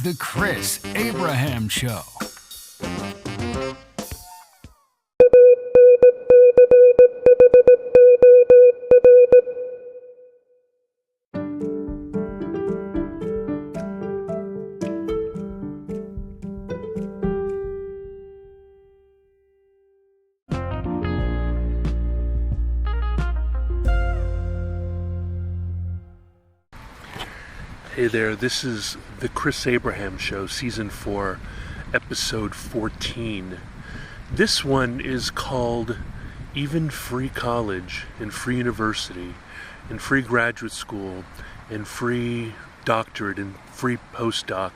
The Chris Abraham Show. Hey there, this is The Chris Abraham Show, Season 4, Episode 14. This one is called Even Free College and Free University and Free Graduate School and Free Doctorate and Free Postdoc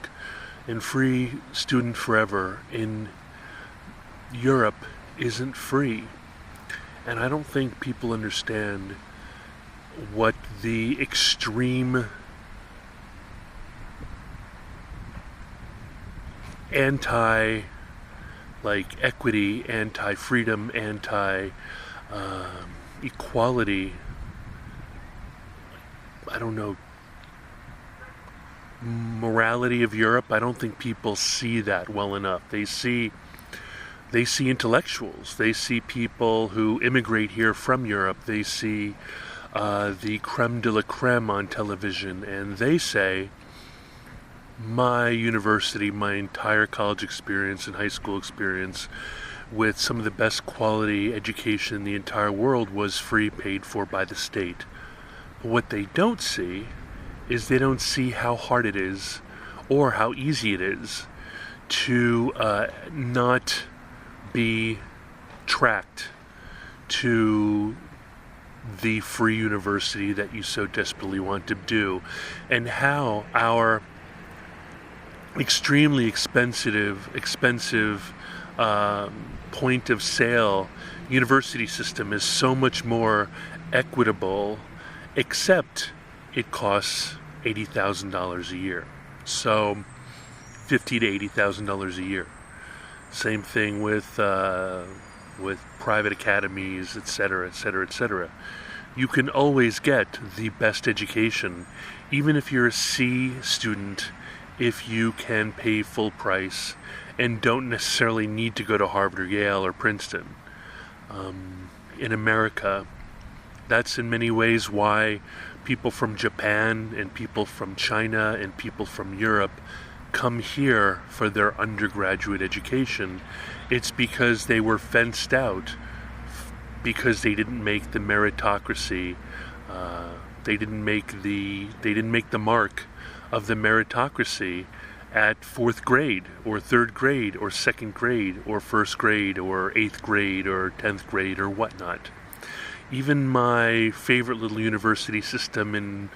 and Free Student Forever in Europe isn't free. And I don't think people understand what the extreme equity, anti-freedom, anti-equality, morality of Europe. I don't think people see that well enough. They see intellectuals. They see people who immigrate here from Europe. They see the creme de la creme on television, and they say, my university, my entire college experience and high school experience with some of the best quality education in the entire world was free, paid for by the state. But what they don't see is they don't see how hard it is or how easy it is to not be tracked to the free university that you so desperately want to do, and how our extremely expensive point of sale university system is so much more equitable, except it costs $80,000 a year. So $50,000 to $80,000 a year. Same thing with private academies, etc., etc., etc. You can always get the best education, even if you're a C student, if you can pay full price and don't necessarily need to go to Harvard or Yale or Princeton. In America, that's in many ways why people from Japan and people from China and people from Europe come here for their undergraduate education. It's because they were fenced out, because they didn't make the meritocracy, they didn't make the mark of the meritocracy at 4th grade or 3rd grade or 2nd grade or 1st grade or 8th grade or 10th grade or whatnot. Even my favorite little university system in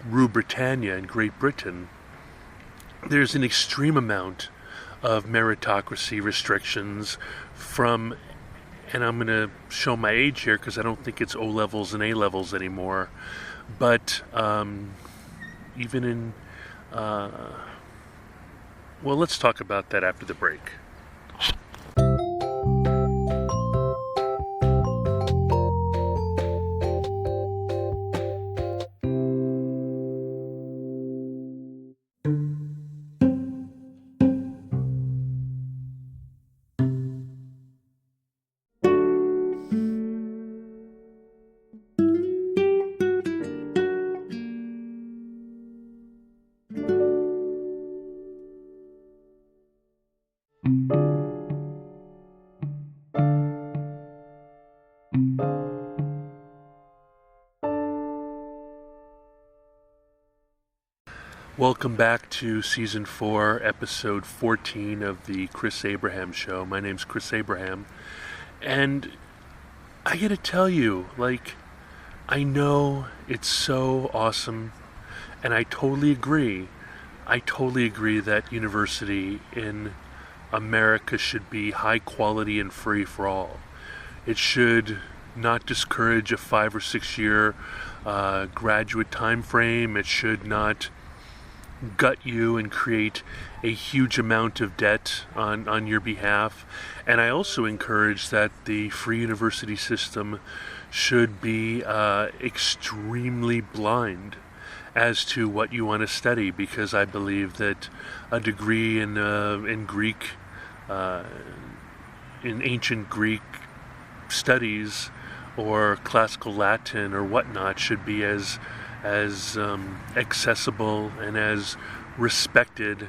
Rue Britannia in Great Britain, there's an extreme amount of meritocracy restrictions from, and I'm going to show my age here because I don't think it's O-levels and A-levels anymore, but even in well, let's talk about that after the break. Welcome back to Season 4, Episode 14 of the Chris Abraham Show. My name's Chris Abraham, and I gotta tell you, I know it's so awesome, and I totally agree that university in America should be high quality and free for all. It should not discourage a 5 or 6 year graduate time frame. It should not gut you and create a huge amount of debt on your behalf. And I also encourage that the free university system should be extremely blind as to what you want to study, because I believe that a degree in Greek, in ancient Greek studies, or classical Latin or whatnot, should be as accessible and as respected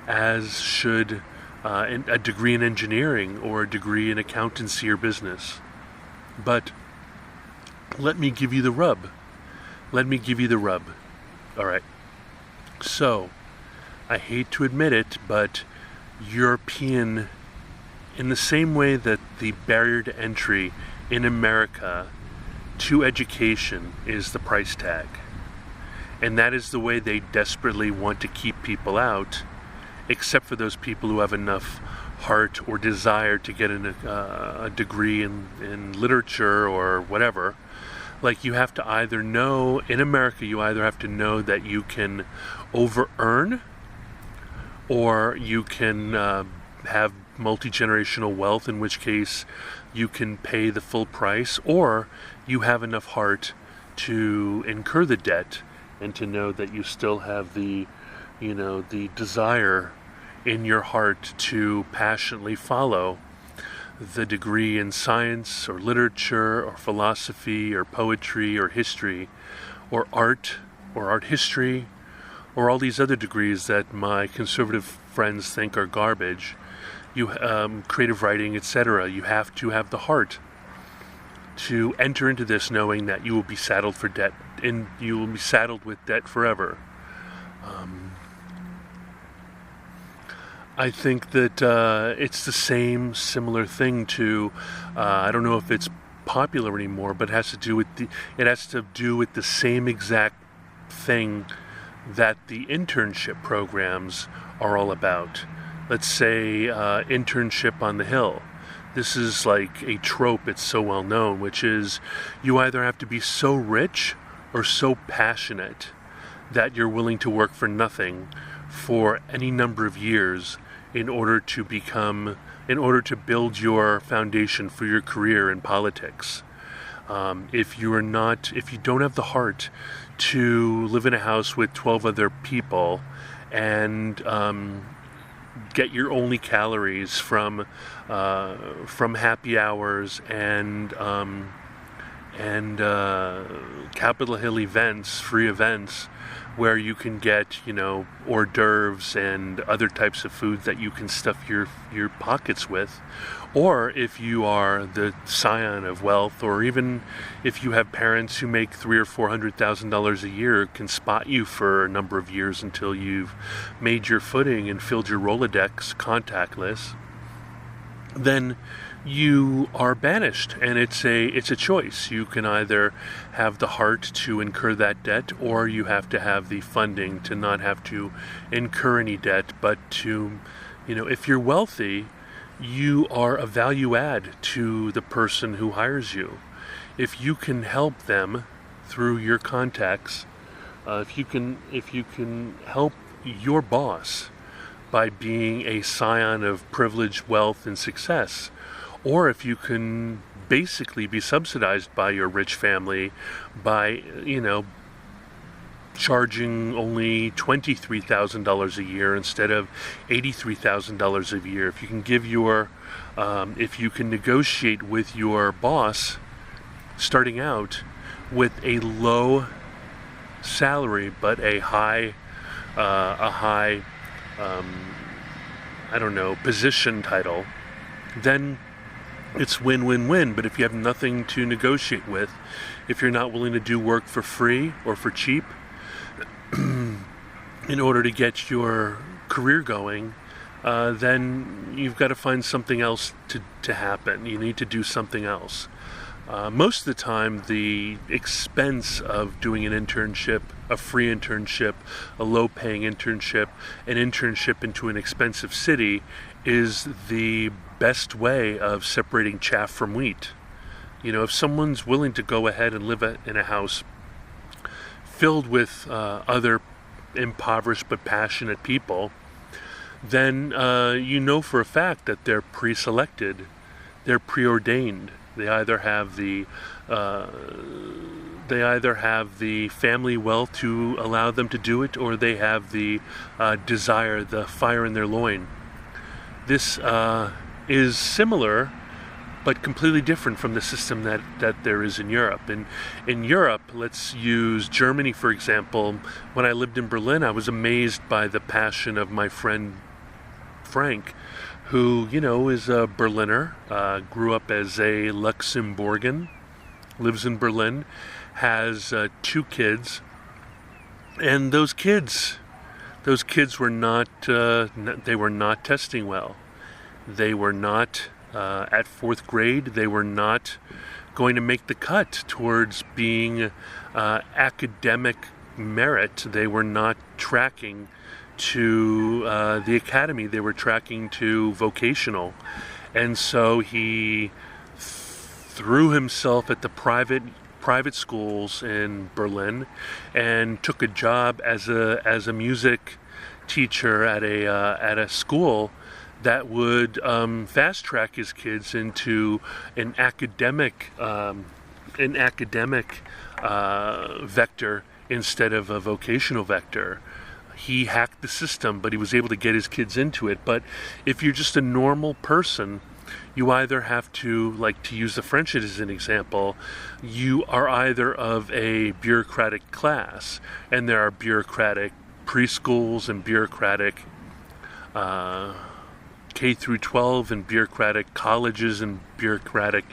as should a degree in engineering or a degree in accountancy or business. But let me give you the rub. All right. So, I hate to admit it, but European, in the same way that the barrier to entry in America to education is the price tag, and that is the way they desperately want to keep people out, except for those people who have enough heart or desire to get a degree in literature or whatever. Like, you have to either know, in America, you either have to know that you can over-earn, or you can have multi-generational wealth, in which case you can pay the full price, or you have enough heart to incur the debt and to know that you still have the desire in your heart to passionately follow the degree in science or literature or philosophy or poetry or history or art history or all these other degrees that my conservative friends think are garbage. Creative writing, etc. You have to have the heart to enter into this knowing that you will be saddled for debt, and you will be saddled with debt forever. I think that it's the similar thing to, I don't know if it's popular anymore, but it has to do with the same exact thing that the internship programs are all about. Let's say internship on the Hill. This is like a trope, it's so well known, which is you either have to be so rich or so passionate that you're willing to work for nothing for any number of years in order to build your foundation for your career in politics. If you don't have the heart to live in a house with 12 other people and get your only calories from happy hours and Capitol Hill events, free events, where you can get, hors d'oeuvres and other types of food that you can stuff your pockets with, or if you are the scion of wealth, or even if you have parents who make $300,000 or $400,000 a year, can spot you for a number of years until you've made your footing and filled your Rolodex contactless, then you are banished, and it's a choice. You can either have the heart to incur that debt, or you have to have the funding to not have to incur any debt, but to, if you're wealthy, you are a value add to the person who hires you. If you can help them through your contacts, if you can help your boss by being a scion of privilege, wealth, and success, or if you can basically be subsidized by your rich family by, charging only $23,000 a year instead of $83,000 a year. If you can negotiate with your boss starting out with a low salary but a high position title, then it's win-win-win. But if you have nothing to negotiate with, if you're not willing to do work for free or for cheap in order to get your career going, then you've got to find something else to happen. You need to do something else. Most of the time, the expense of doing an internship, a free internship, a low-paying internship, an internship into an expensive city, is the best way of separating chaff from wheat. If someone's willing to go ahead and live in a house filled with other impoverished but passionate people, then for a fact that they're pre-selected, they're preordained. They either have the family wealth to allow them to do it, or they have the desire, the fire in their loin. This is similar, but completely different from the system that there is in Europe. And in Europe, let's use Germany for example. When I lived in Berlin, I was amazed by the passion of my friend Frank, who, is a Berliner, grew up as a Luxembourgan, lives in Berlin, has 2 kids, and those kids were not, they were not testing well. They were not, at 4th grade, they were not going to make the cut towards being academic merit. They were not tracking to the academy. They were tracking to vocational. And so he threw himself at the private schools in Berlin and took a job as a music teacher at a school that would fast track his kids into an academic vector instead of a vocational vector. He hacked the system, but he was able to get his kids into it. But if you're just a normal person, you either have to, like, to use the French as an example, you are either of a bureaucratic class, and there are bureaucratic preschools and bureaucratic K through 12 and bureaucratic colleges and bureaucratic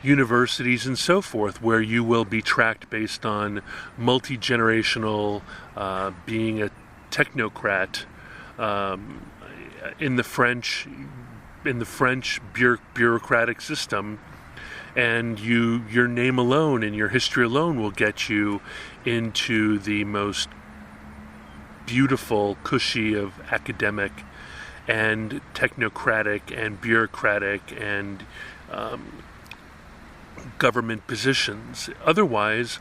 universities and so forth, where you will be tracked based on multi-generational being a technocrat. In the French bureaucratic system, and your name alone and your history alone will get you into the most beautiful cushy of academic and technocratic and bureaucratic and government positions. Otherwise,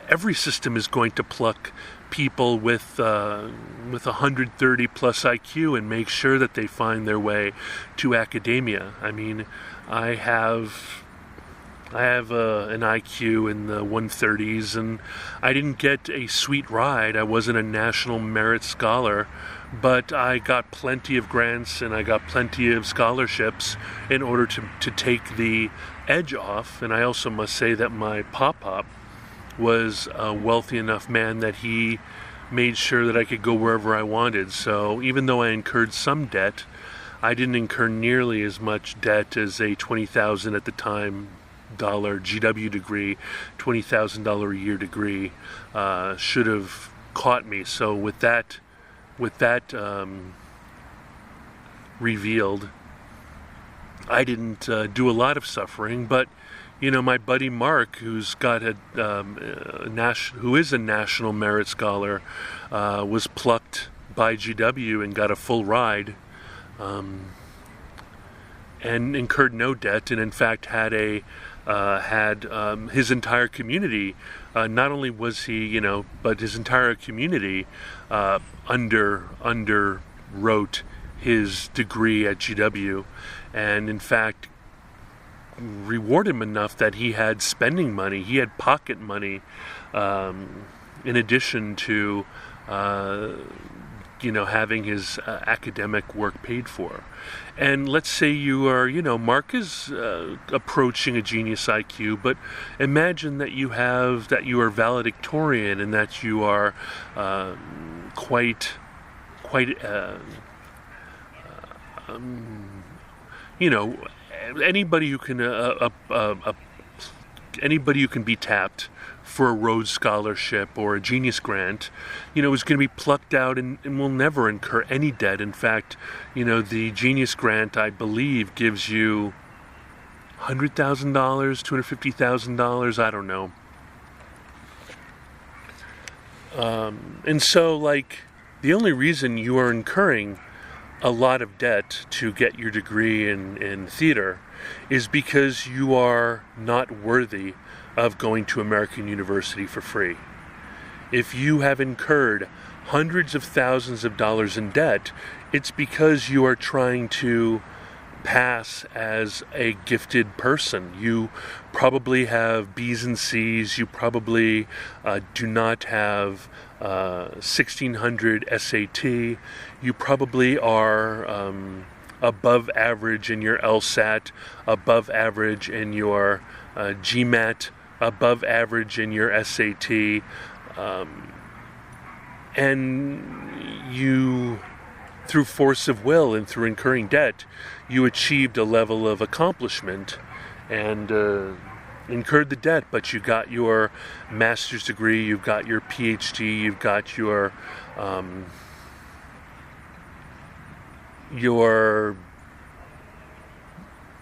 every system is going to pluck people with 130 plus IQ and make sure that they find their way to academia. I mean, I have an IQ in the 130s, and I didn't get a sweet ride. I wasn't a national merit scholar, but I got plenty of grants and I got plenty of scholarships in order to take the edge off. And I also must say that my pop was a wealthy enough man that he made sure that I could go wherever I wanted. So even though I incurred some debt, I didn't incur nearly as much debt as a $20,000 at the time GW degree, $20,000 a year degree should have caught me. So with that revealed, I didn't do a lot of suffering, but my buddy Mark, who's got who is a national merit scholar, was plucked by GW and got a full ride, and incurred no debt, and in fact had his entire community. Not only was he, but his entire community underwrote his degree at GW, and in fact reward him enough that he had spending money, he had pocket money, in addition to having his academic work paid for. And let's say you are, Mark is approaching a genius IQ, but imagine that you are valedictorian and that you are quite anybody who can be tapped for a Rhodes Scholarship or a Genius Grant, is going to be plucked out and will never incur any debt. In fact, the Genius Grant, I believe, gives you $100,000, $250,000, I don't know. And so, the only reason you are incurring a lot of debt to get your degree in theater is because you are not worthy of going to American University for free. If you have incurred hundreds of thousands of dollars in debt, it's because you are trying to pass as a gifted person. You probably have B's and C's. You probably do not have 1600 SAT. You probably are above average in your LSAT, above average in your GMAT, above average in your SAT, and you, through force of will and through incurring debt, you achieved a level of accomplishment and incurred the debt, but you got your master's degree, you've got your PhD, you've got your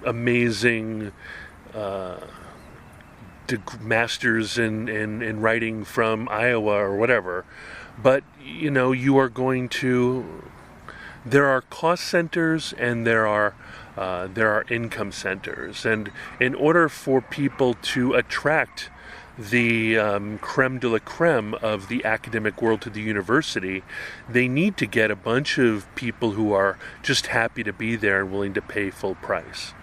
amazing masters in writing from Iowa or whatever. But you are going to. There are cost centers and there are income centers, and in order for people to attract the creme de la creme of the academic world to the university, they need to get a bunch of people who are just happy to be there and willing to pay full price.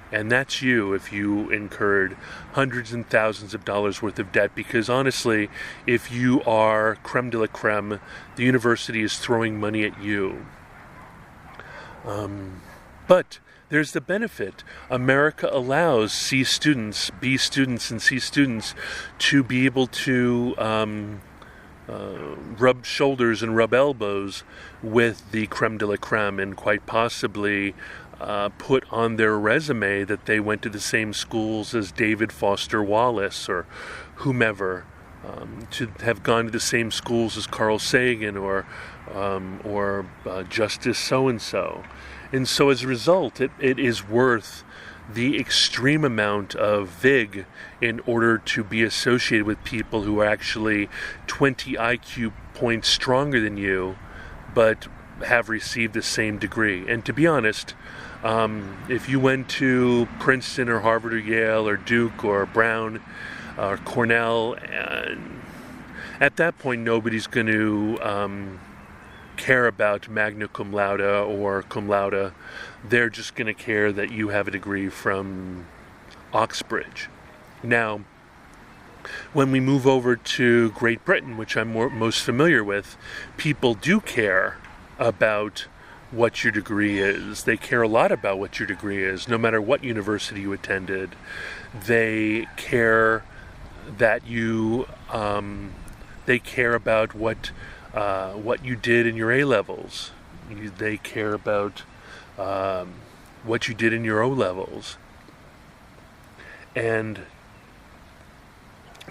And that's you if you incurred hundreds and thousands of dollars worth of debt, because honestly, if you are creme de la creme, the university is throwing money at you. But there's the benefit. America allows C students, B students, and C students to be able to rub shoulders and rub elbows with the creme de la creme, and quite possibly put on their resume that they went to the same schools as David Foster Wallace or whomever, to have gone to the same schools as Carl Sagan or Justice so-and-so. And so as a result, it is worth the extreme amount of vig in order to be associated with people who are actually 20 IQ points stronger than you, but have received the same degree. And to be honest, if you went to Princeton or Harvard or Yale or Duke or Brown or Cornell, at that point nobody's going to care about magna cum laude or cum laude. They're just going to care that you have a degree from Oxbridge. Now, when we move over to Great Britain, which I'm most familiar with, people do care about what your degree is. They care a lot about what your degree is, no matter what university you attended. They care that you, they care about what you did in your A-levels. They care about what you did in your O-levels. And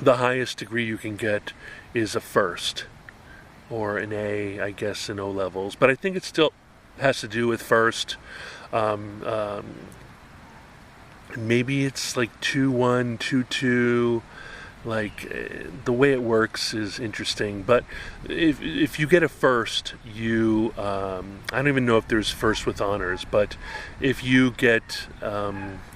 the highest degree you can get is a first, or an A, I guess, in O-levels. But I think it still has to do with first. Maybe it's like 2-1, 2-2. Like, the way it works is interesting. But if you get a first, you I don't even know if there's first with honors, but if you get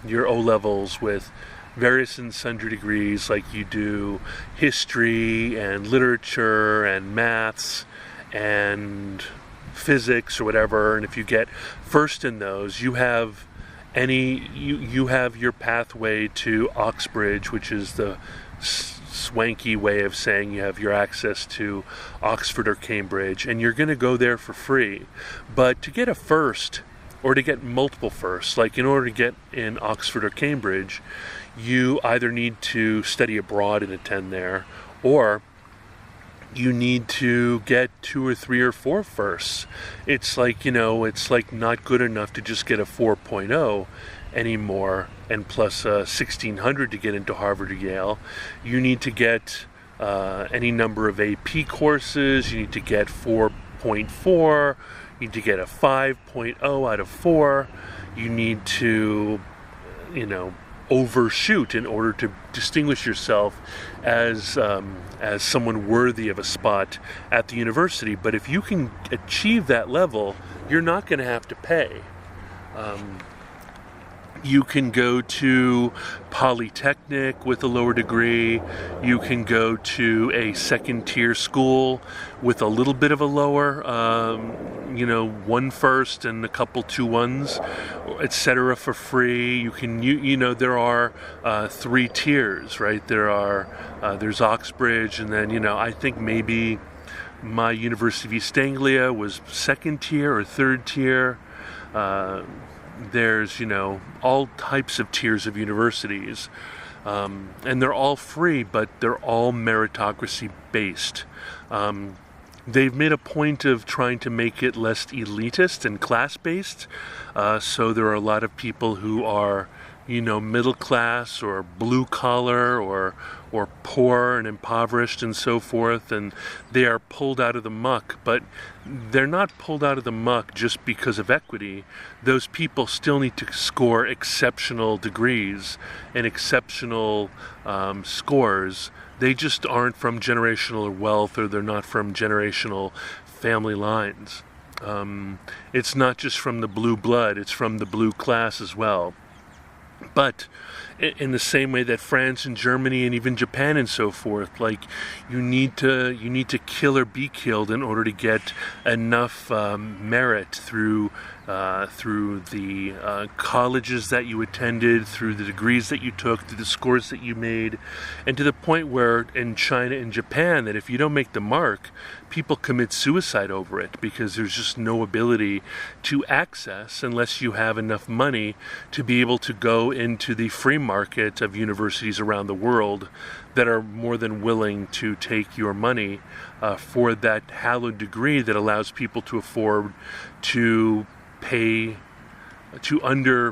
your O-levels with various and sundry degrees, like you do history and literature and maths and physics or whatever, and if you get first in those, you have you have your pathway to Oxbridge, which is the swanky way of saying you have your access to Oxford or Cambridge, and you're going to go there for free. But to get a first, or to get multiple firsts, like in order to get in Oxford or Cambridge, you either need to study abroad and attend there, or you need to get 2 or 3 or 4 firsts. It's like, it's like not good enough to just get a 4.0 anymore, and plus 1600 to get into Harvard or Yale. You need to get any number of AP courses. You need to get 4.4. You need to get a 5.0 out of 4. You need to, overshoot in order to distinguish yourself as someone worthy of a spot at the university. But if you can achieve that level, you're not going to have to pay. You can go to Polytechnic with a lower degree. You can go to a second-tier school with a little bit of a lower, one first and a couple 2-1s, etc. for free. You can, there are 3 tiers, right? There's Oxbridge, and then, I think maybe my University of East Anglia was second tier or third tier. There's, all types of tiers of universities, and they're all free, but they're all meritocracy based. They've made a point of trying to make it less elitist and class based, so there are a lot of people who are, middle class or blue collar or poor and impoverished and so forth, and they are pulled out of the muck. But they're not pulled out of the muck just because of equity. Those people still need to score exceptional degrees and exceptional scores. They just aren't from generational wealth, or they're not from generational family lines. It's not just from the blue blood, it's from the blue class as well. But in the same way that France and Germany and even Japan and so forth, like, you need to kill or be killed in order to get enough merit through the colleges that you attended, through the degrees that you took, through the scores that you made, and to the point where in China and Japan, that if you don't make the mark, people commit suicide over it, because there's just no ability to access unless you have enough money to be able to go into the free market of universities around the world that are more than willing to take your money for that hallowed degree that allows people to afford to pay, to underwrite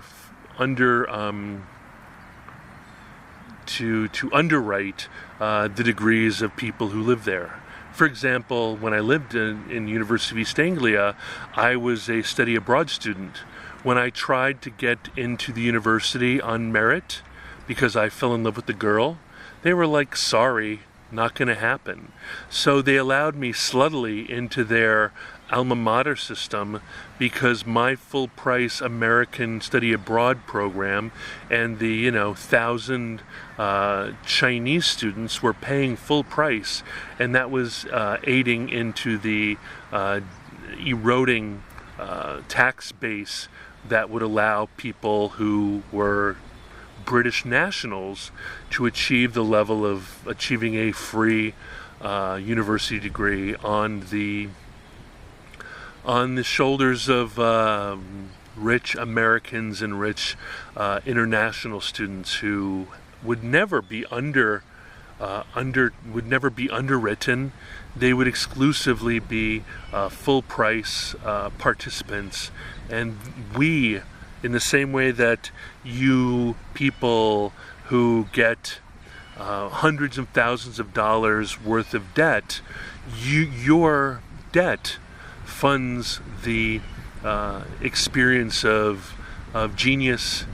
the degrees of people who live there. For example, when I lived in University of East Anglia, I was a study abroad student. When I tried to get into the university on merit because I fell in love with the girl, they were like, sorry, not going to happen. So they allowed me sluttily into their alma mater system, because my full price American study abroad program and the 1,000 Chinese students were paying full price, and that was aiding into the eroding tax base that would allow people who were British nationals to achieve the level of achieving a free university degree on the shoulders of rich Americans and rich international students who would never be underwritten. They would exclusively be full price participants, and we, in the same way that you people who get hundreds of thousands of dollars worth of debt, your debt funds the experience of genius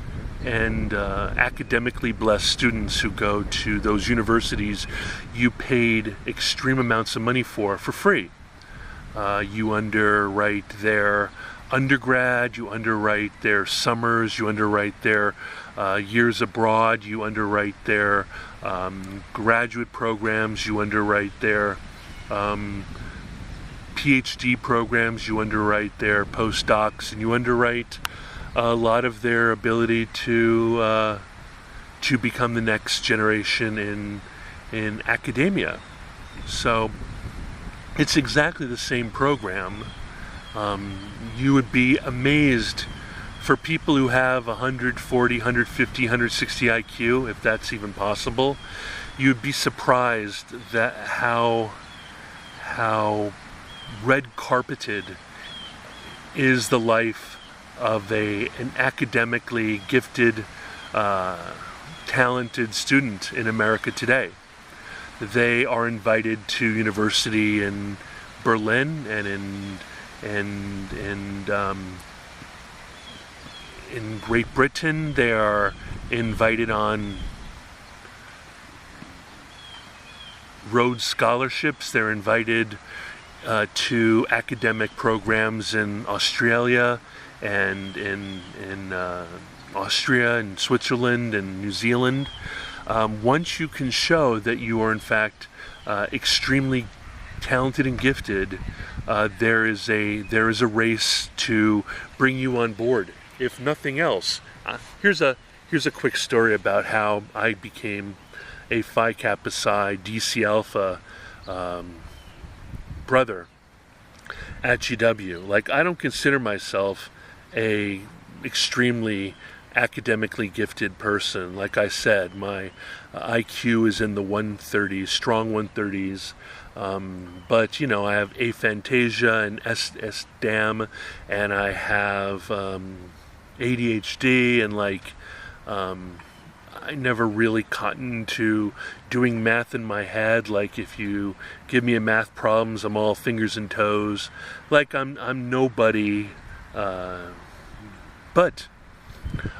and academically blessed students who go to those universities you paid extreme amounts of money for free. You underwrite their undergrad, you underwrite their summers, you underwrite their years abroad, you underwrite their graduate programs, you underwrite their PhD programs, you underwrite their postdocs, and you underwrite a lot of their ability to become the next generation in academia. So it's exactly the same program. You would be amazed, for people who have 140, 150, 160 IQ, if that's even possible, you'd be surprised that how red carpeted is the life of an academically gifted, talented student in America today. They are invited to university in Berlin and in Great Britain. They are invited on Rhodes scholarships. They're invited to academic programs in Australia and in Austria and Switzerland and New Zealand. Once you can show that you are in fact extremely talented and gifted, there is a race to bring you on board. If nothing else, here's a quick story about how I became a Phi Kappa Psi DC Alpha brother at GW. Like, I don't consider myself a extremely academically gifted person. Like I said, my IQ is in the 130s, strong 130s. But you know, I have aphantasia and SDAM, and I have ADHD, and like I never really cottoned to doing math in my head. Like, if you give me a math problems, I'm all fingers and toes. Like, I'm nobody. But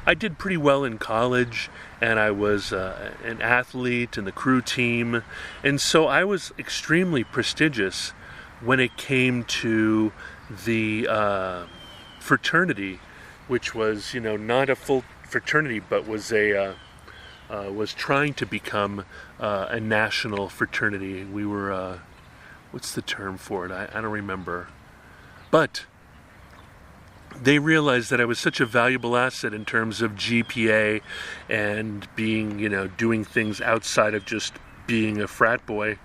I did pretty well in college, and I was an athlete in the crew team, and so I was extremely prestigious when it came to the fraternity, which was, you know, not a full fraternity, but was trying to become a national fraternity. We were, what's the term for it? I don't remember. But they realized that I was such a valuable asset in terms of GPA and being, you know, doing things outside of just being a frat boy,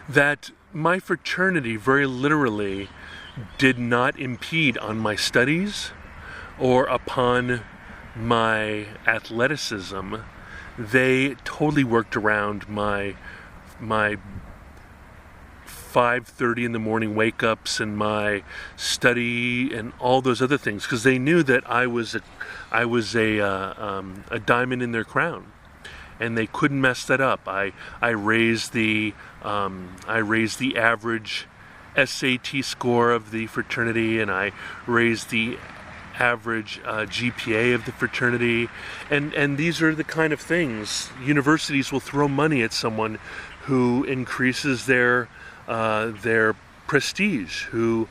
that my fraternity very literally did not impede on my studies or upon my athleticism. They totally worked around my 5:30 in the morning wake-ups and my study and all those other things, because they knew that I was a diamond in their crown, and they couldn't mess that up. I raised the average SAT score of the fraternity, and I raised the average GPA of the fraternity, and these are the kind of things. Universities will throw money at someone who increases their prestige, who,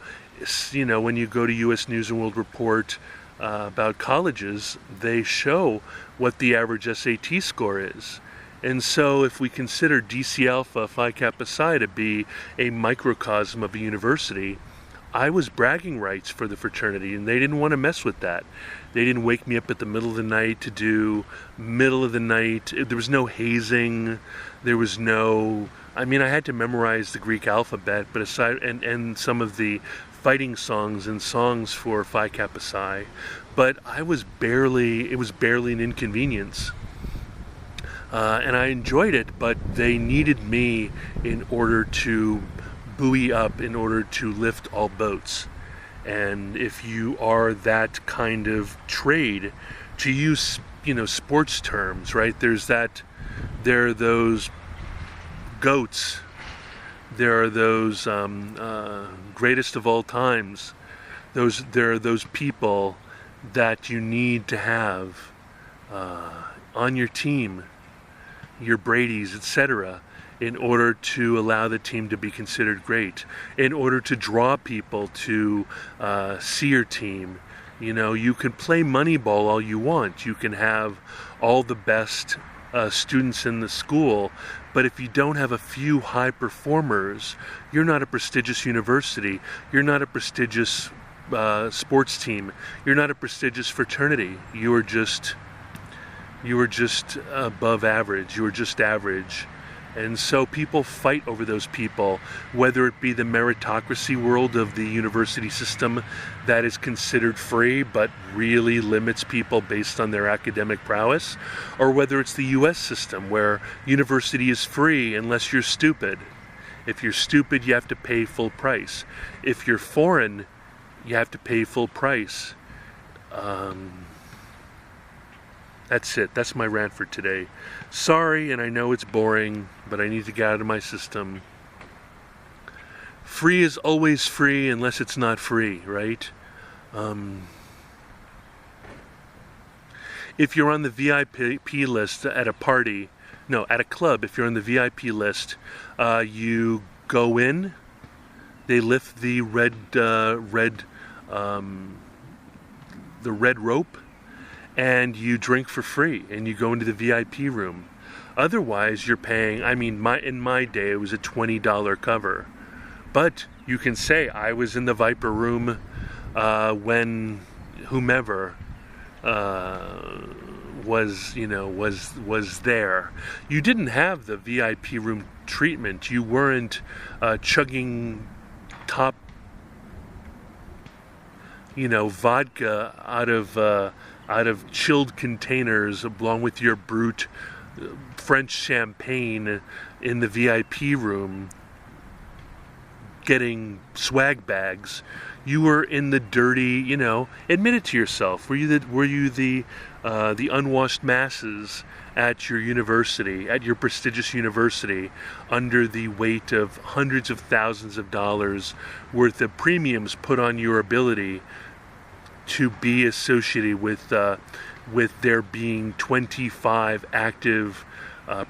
you know, when you go to U.S. News and World Report about colleges, they show what the average SAT score is. And so if we consider DC Alpha Phi Kappa Psi to be a microcosm of a university, I was bragging rights for the fraternity, and they didn't want to mess with that. They didn't wake me up at the middle of the night to do middle of the night. There was no hazing. There was no, I mean, I had to memorize the Greek alphabet, but aside, and some of the fighting songs and songs for Phi Kappa Psi, but it was barely an inconvenience. And I enjoyed it, but they needed me in order to buoy up, in order to lift all boats. And if you are that kind of trade, to use, you know, sports terms, right? There are those GOATs, there are those greatest of all times. There are those people that you need to have on your team, your Brady's, etc., in order to allow the team to be considered great, in order to draw people to see your team. You know, you can play Moneyball all you want. You can have all the best students in the school, but if you don't have a few high performers, you're not a prestigious university. You're not a prestigious sports team. You're not a prestigious fraternity. You are just above average. You are just average. And so people fight over those people, whether it be the meritocracy world of the university system that is considered free but really limits people based on their academic prowess, or whether it's the US system where university is free unless you're stupid. If you're stupid, you have to pay full price. If you're foreign, you have to pay full price. That's it. That's my rant for today. Sorry, and I know it's boring, but I need to get out of my system. Free is always free unless it's not free, right? If you're on the VIP list at a party, no, at a club, if you're on the VIP list, you go in, they lift the red rope, and you drink for free, and you go into the VIP room. Otherwise, you're paying, in my day, it was a $20 cover. But you can say, I was in the Viper room when whomever was there. You didn't have the VIP room treatment. You weren't chugging top, vodka out of chilled containers along with your brut French champagne in the VIP room, getting swag bags. You were in the dirty, admit it to yourself. Were you the unwashed masses at your university, at your prestigious university, under the weight of hundreds of thousands of dollars worth of premiums put on your ability to be associated with there being 25 active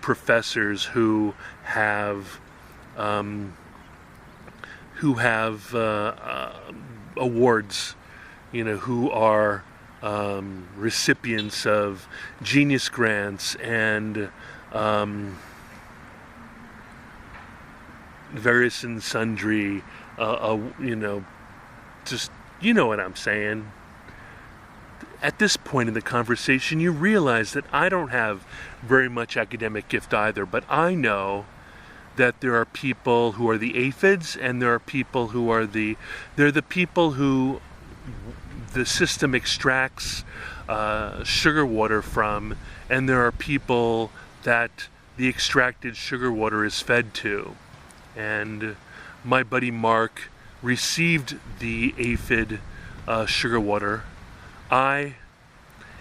professors who have awards, who are recipients of genius grants and various and sundry, just, what I'm saying. At this point in the conversation, you realize that I don't have very much academic gift either, but I know that there are people who are the aphids, and there are people who are they're the people who the system extracts sugar water from, and there are people that the extracted sugar water is fed to. And my buddy Mark received the aphid sugar water. I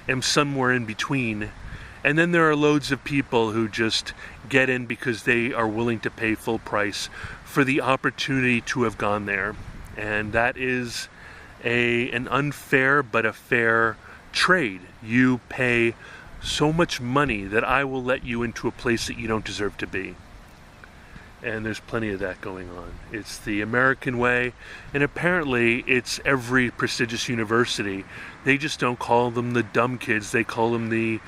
am somewhere in between. And then there are loads of people who just get in because they are willing to pay full price for the opportunity to have gone there. And that is an unfair but a fair trade. You pay so much money that I will let you into a place that you don't deserve to be. And there's plenty of that going on. It's the American way, and apparently it's every prestigious university. They just don't call them the dumb kids. They call them the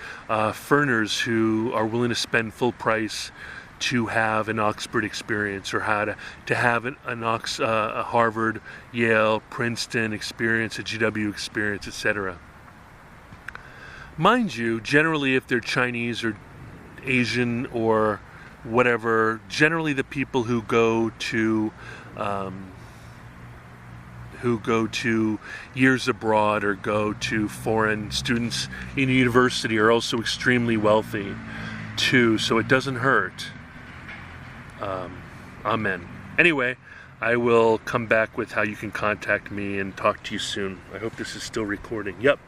furners who are willing to spend full price to have an Oxford experience, or how to have a Harvard, Yale, Princeton experience, a GW experience, etc. Mind you, generally if they're Chinese or Asian or whatever, generally the people who go to years abroad or go to foreign students in university are also extremely wealthy too, so it doesn't hurt. Amen. Anyway, I will come back with how you can contact me and talk to you soon. I hope this is still recording. Yep.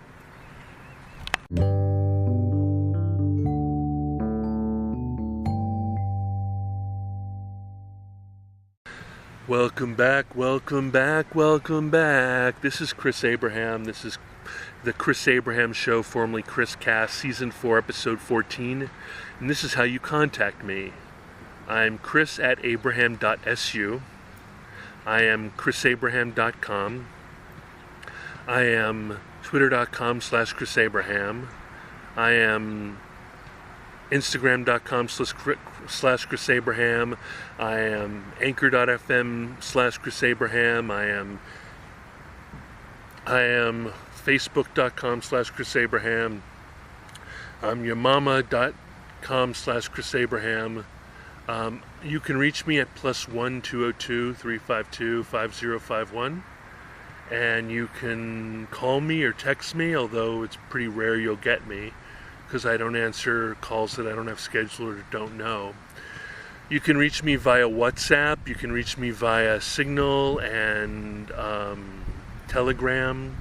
Welcome back, welcome back, welcome back. This is Chris Abraham. This is the Chris Abraham Show, formerly Chris Cast, Season 4, Episode 14. And this is how you contact me. I'm chris@abraham.su. I am chrisabraham.com. I am twitter.com/chrisabraham. I am Instagram.com/chrisabraham. I am anchor.fm/chrisabraham. I am Facebook.com/chrisabraham. I'm yourmama.com/chrisabraham. You can reach me at +1 202 352 5051. And you can call me or text me, although it's pretty rare you'll get me, because I don't answer calls that I don't have scheduled or don't know. You can reach me via WhatsApp. You can reach me via Signal and Telegram.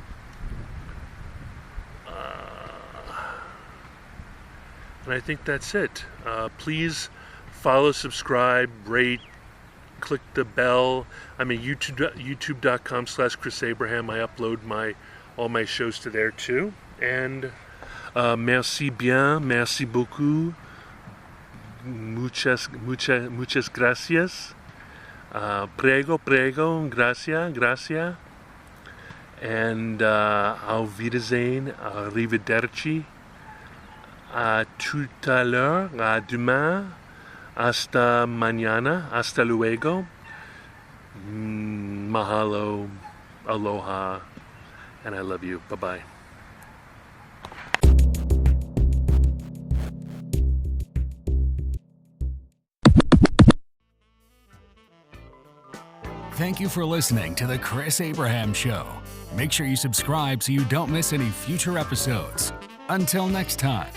And I think that's it. Please follow, subscribe, rate, click the bell. I'm at youtube.com/chrisabraham. I upload all my shows to there too. And merci bien, merci beaucoup, muchas gracias, prego, gracias. And auf Wiedersehen, arrivederci, à tout à l'heure, à demain, hasta mañana, hasta luego, mahalo, aloha, and I love you. Bye-bye. Thank you for listening to The Chris Abraham Show. Make sure you subscribe so you don't miss any future episodes. Until next time.